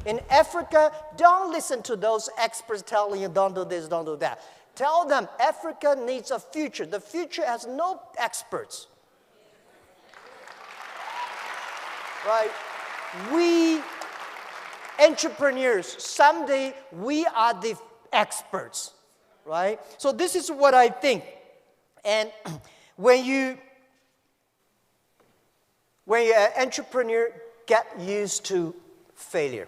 In Africa, don't listen to those experts telling you don't do this, don't do that. Tell them Africa needs a future. The future has no experts. Right? We entrepreneurs, someday we are the experts. Right? So this is what I think. And when you're an entrepreneur, get used to failure.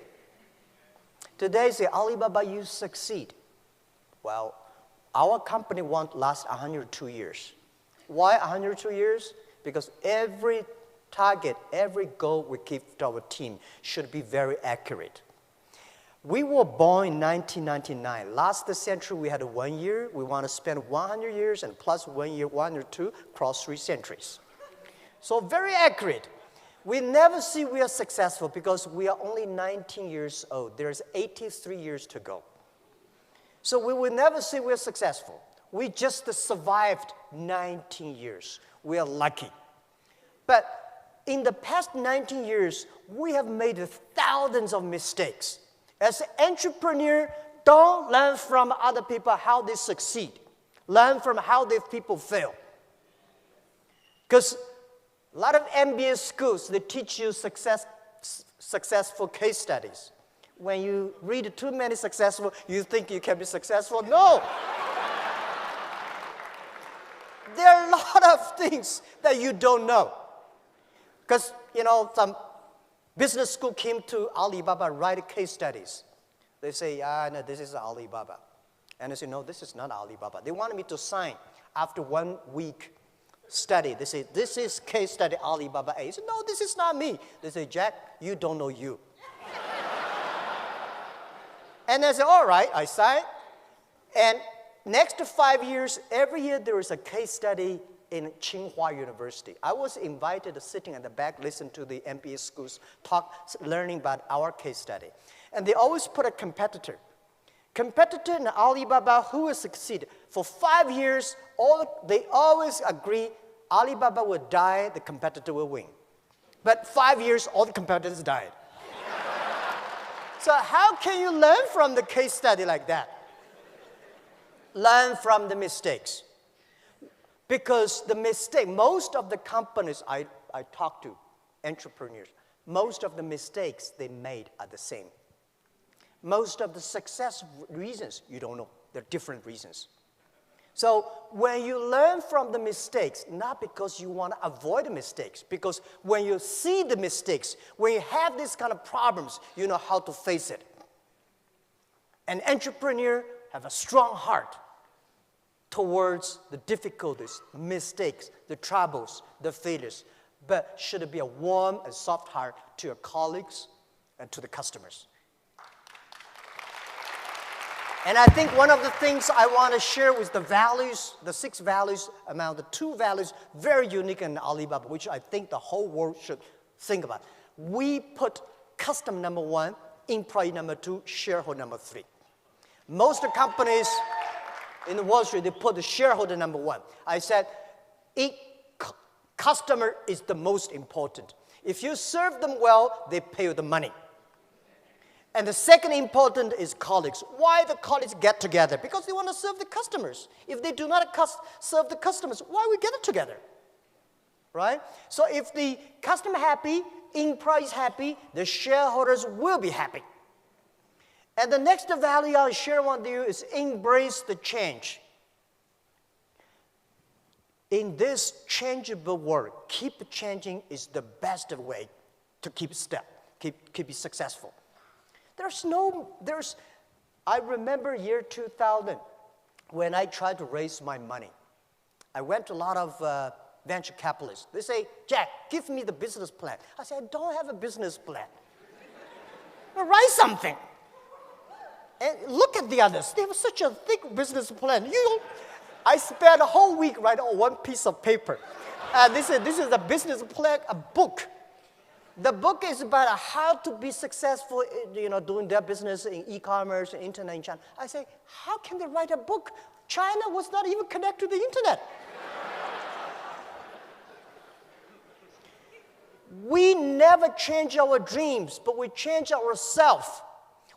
Today, say Alibaba, you succeed. Well, our company won't last 102 years. Why 102 years? Because every target, every goal we give to our team should be very accurate. We were born in 1999. Last century, we had 1 year. We want to spend 100 years and plus 1 year, 102, cross 3 centuries. So very accurate. We never see we are successful because we are only 19 years old. There's 83 years to go. So we will never say we're successful. We just survived 19 years. We are lucky. But in the past 19 years, we have made thousands of mistakes. As an entrepreneur, don't learn from other people how they succeed. Learn from how these people fail. Because a lot of MBA schools, they teach you successful case studies. When you read too many successful, you think you can be successful. No. There are a lot of things that you don't know. Because, some business school came to Alibaba, write case studies. They say, no, this is Alibaba. And I say, no, this is not Alibaba. They wanted me to sign after 1 week study. They say, this is case study Alibaba A. I said, no, this is not me. They say, Jack, you don't know you. And I said, all right, I signed. And next 5 years, every year there is a case study in Tsinghua University. I was invited to sitting at the back, listen to the MBA schools talk, learning about our case study. And they always put a competitor. Competitor in Alibaba, who will succeed? For 5 years, they always agree Alibaba will die, the competitor will win. But 5 years, all the competitors died. So how can you learn from the case study like that? Learn from the mistakes. Because the mistake, most of the companies I talk to, entrepreneurs, most of the mistakes they made are the same. Most of the success reasons, you don't know. They're different reasons. So when you learn from the mistakes, not because you want to avoid the mistakes, because when you see the mistakes, when you have these kind of problems, you know how to face it. An entrepreneur have a strong heart towards the difficulties, mistakes, the troubles, the failures, but should be a warm and soft heart to your colleagues and to the customers. And I think one of the things I want to share with the values, the 6 values, among the 2 values, very unique in Alibaba, which I think the whole world should think about. We put customer number 1, employee number 2, shareholder number 3. Most companies in the Wall Street, they put the shareholder number 1. I said, customer is the most important. If you serve them well, they pay you the money. And the second important is colleagues. Why the colleagues get together? Because they want to serve the customers. If they do not serve the customers, why we get together? Right? So if the customer happy, employees happy, the shareholders will be happy. And the next value I'll share with you is embrace the change. In this changeable world, keep changing is the best way to keep step, keep it successful. I remember year 2000 when I tried to raise my money. I went to a lot of venture capitalists. They say, Jack, give me the business plan. I said, I don't have a business plan. Well, write something. And look at the others. They have such a thick business plan. I spent a whole week writing on one piece of paper. This is a business plan, a book. The book is about how to be successful, doing their business in e-commerce, internet in China. I say, how can they write a book? China was not even connected to the internet. we never change our dreams, but we change ourselves.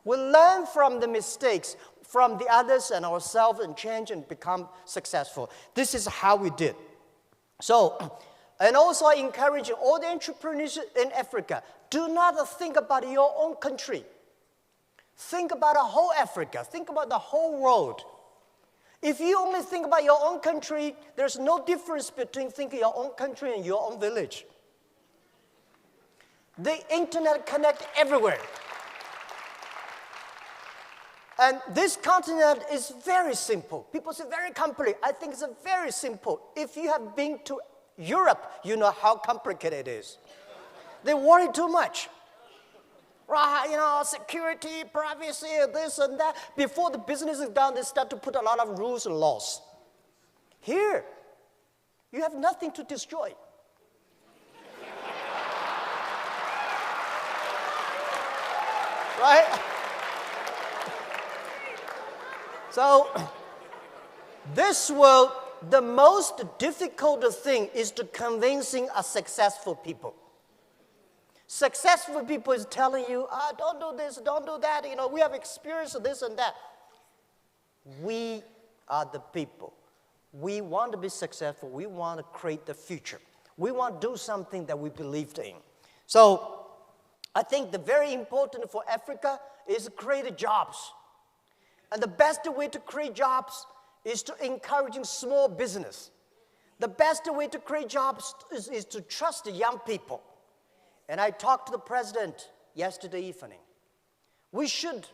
We learn from the mistakes, from the others and ourselves, and change and become successful. This is how we did. So, and also encouraging all the entrepreneurs in Africa, do not think about your own country. Think about the whole Africa. Think about the whole world. If you only think about your own country, there's no difference between thinking your own country and your own village. The internet connects everywhere. And this continent is very simple. People say very complicated. I think it's very simple. If you have been to Europe, you know how complicated it is. They worry too much. Right, you know, security, privacy, this and that. Before the business is done, they start to put a lot of rules and laws. Here, you have nothing to destroy. Right? So, this world, the most difficult thing is to convincing a successful people. Successful people is telling you, don't do this, don't do that. You know, we have experienced this and that. We are the people. We want to be successful. We want to create the future. We want to do something that we believed in. So I think the very important for Africa is to create jobs. And the best way to create jobs is to encouraging small business. The best way to create jobs is to trust the young people. And I talked to the president yesterday evening. We should,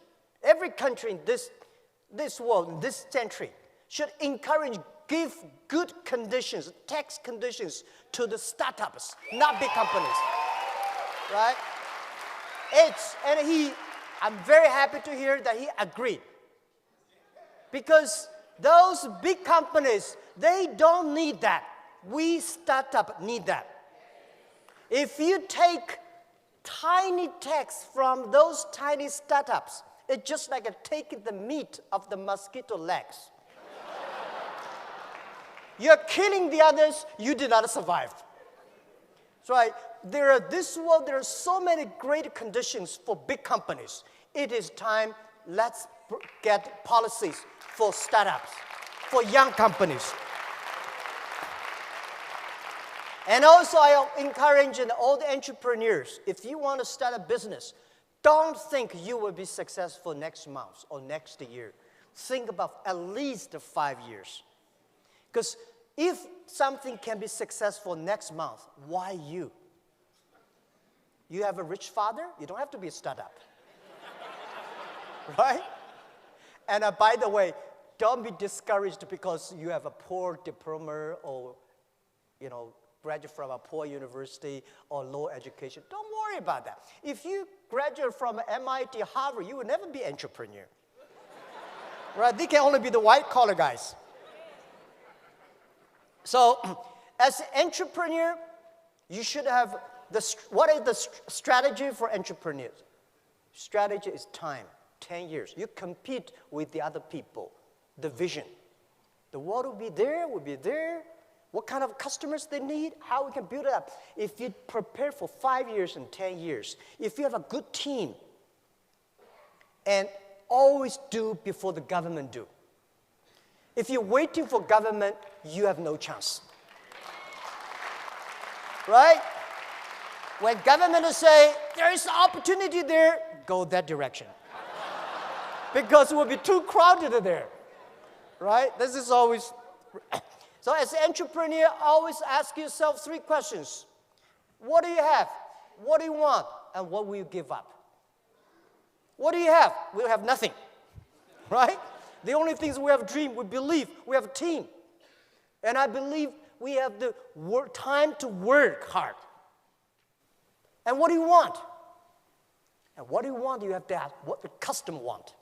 every country in this world, in this century, should encourage, give good conditions, tax conditions to the startups, not big companies. Right? I'm very happy to hear that he agreed. Because those big companies, they don't need that. We startup need that. If you take tiny tax from those tiny startups, it's just like taking the meat of the mosquito legs. You're killing the others, you did not survive. So there are so many great conditions for big companies. It is time, let's get policies for startups, for young companies. And also, I encourage all the entrepreneurs, if you want to start a business, don't think you will be successful next month or next year. Think about at least 5 years. Because if something can be successful next month, why you? You have a rich father, you don't have to be a startup. Right? And by the way, don't be discouraged because you have a poor diploma or, graduate from a poor university or low education. Don't worry about that. If you graduate from MIT, Harvard, you will never be an entrepreneur. Right? They can only be the white-collar guys. So, as an entrepreneur, you should have what is the strategy for entrepreneurs? Strategy is time, 10 years. You compete with the other people, the vision. The world will be there. What kind of customers they need, how we can build it up. If you prepare for 5 years and 10 years, if you have a good team, and always do before the government do. If you're waiting for government, you have no chance. Right? When government say, there is an opportunity there, go that direction. Because it will be too crowded there. Right? This is always... So as an entrepreneur, always ask yourself 3 questions. What do you have? What do you want? And what will you give up? What do you have? We have nothing. Right? The only things we have dream, we believe, we have a team. And I believe we have the time to work hard. And what do you want? And what do you want? You have to ask what the customer want.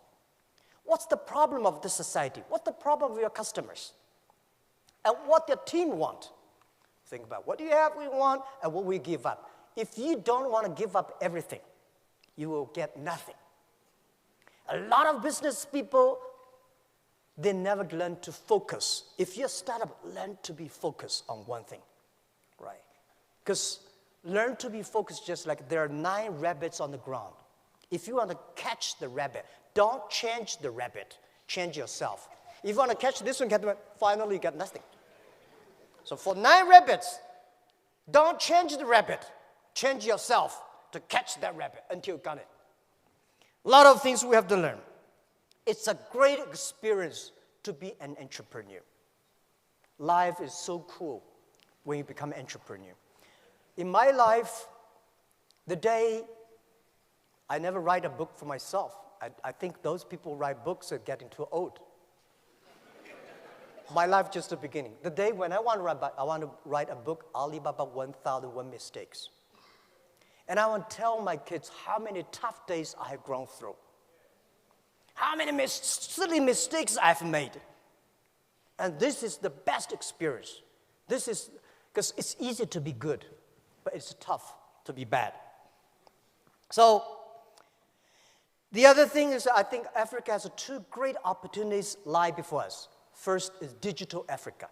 What's the problem of the society? What's the problem of your customers? And what your team want. Think about what do you have, we want, and what we give up. If you don't want to give up everything, you will get nothing. A lot of business people, they never learn to focus. If you're a startup, learn to be focused on one thing, right? Because Learn to be focused just like there are 9 rabbits on the ground. If you want to catch the rabbit, don't change the rabbit. Change yourself. If you want to catch this one, finally you get nothing. So for 9 rabbits, don't change the rabbit. Change yourself to catch that rabbit until you got it. A lot of things we have to learn. It's a great experience to be an entrepreneur. Life is so cool when you become an entrepreneur. In my life, the day I never write a book for myself. I think those people who write books are getting too old. My life just the beginning. The day when I want to write a book, Alibaba 1001 Mistakes. And I want to tell my kids how many tough days I have gone through. How many silly mistakes I've made. And this is the best experience. This is, because it's easy to be good, but it's tough to be bad. So, the other thing is I think Africa has 2 great opportunities lie before us. First is digital Africa.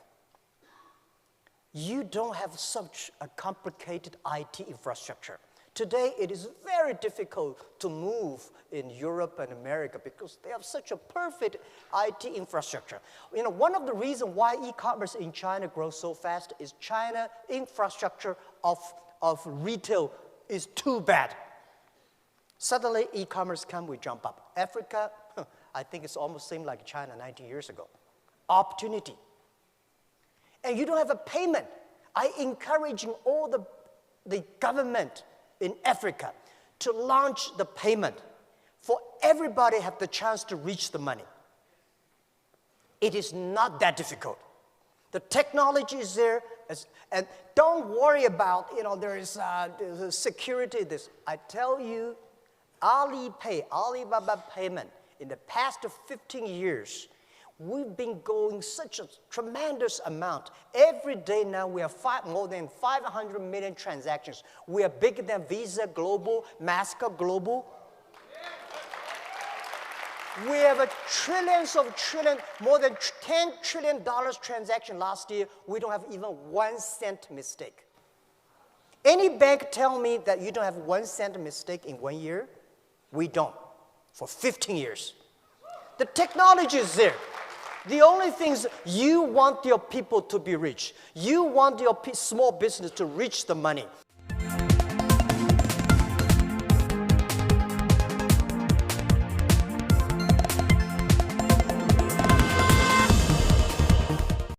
You don't have such a complicated IT infrastructure. Today, it is very difficult to move in Europe and America because they have such a perfect IT infrastructure. You know, one of the reasons why e-commerce in China grows so fast is China infrastructure of retail is too bad. Suddenly, e-commerce we jump up. Africa, I think it's almost same like China 19 years ago. Opportunity. And you don't have a payment. I encouraging all the government in Africa to launch the payment for everybody have the chance to reach the money. It is not that difficult. The technology is there, and don't worry about, there's security, this. I tell you, Alipay, Alibaba Payment, in the past 15 years, we've been going such a tremendous amount. Every day now we have more than 500 million transactions. We are bigger than Visa Global, MasterCard Global. We have more than $10 trillion transaction last year. We don't have even 1 cent mistake. Any bank tell me that you don't have 1 cent mistake in 1 year? We don't, for 15 years. The technology is there. The only thing is you want your people to be rich. You want your small business to reach the money.